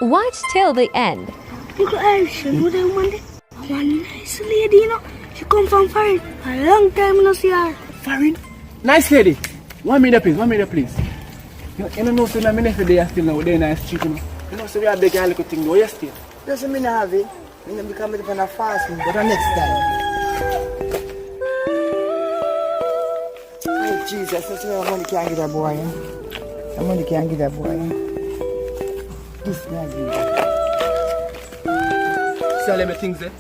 Watch till the end. Uncle Irish, you know that woman there? One nice lady, you know. She come from foreign. A long time no see her. Foreign? Nice lady. 1 minute please, 1 minute please. You don't know so many for they still now, they're in the street, you know. You know, so we are big a little thing, though, yes, still. Doesn't mean I have it. I mean, become it on a fasting, but the next time. Oh, Jesus, that's why money can't get that boy. The money can't get that boy. This not good. So let me think, say,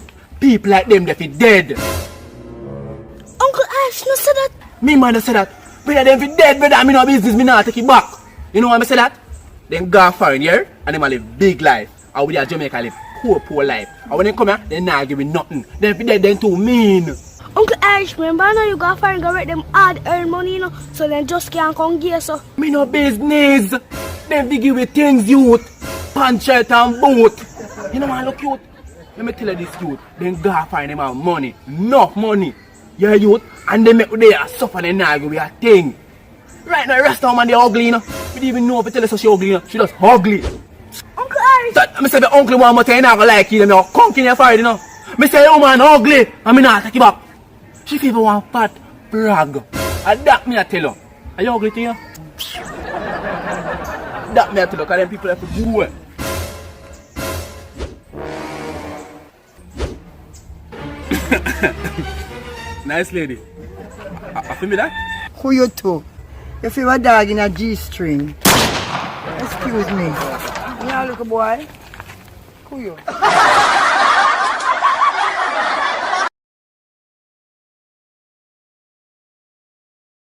people like them, they be dead. Uncle Irish, no say that. Me man say that. Brother, them be dead, brother, I mean no business, me not take it back. You know why I say that? Them go foreign here, and them a live big life. And we are Jamaica live poor life. And when they come here, they not give me nothing. Them be dead, them too mean. Uncle Irish, remember I know you got foreign go make them hard earn money, you know, so then just can't come gear so. Me no business. Them be give you things, youth. Pant, shirt and boot. You know man look cute. Let me tell you this youth. Them go foreign, them have money. Enough money. Yeah, youth. And they make they suffer and not give you a thing. Right now, the rest of them man, they ugly, you know. We didn't even know if you tell us how she ugly, you know. She just ugly. Uncle Irish! That, I say the uncle one more time, you not gonna like you, you're conking your forehead, you know. I say the woman ugly, and me not take it back. She feel one fat brag. And that me I tell her. Are you ugly to you? That me I tell her, because them people have to do it. Nice lady. I feel me that? Who you two? You feel a dog in a G-string. Excuse me. You know, look boy. Who you?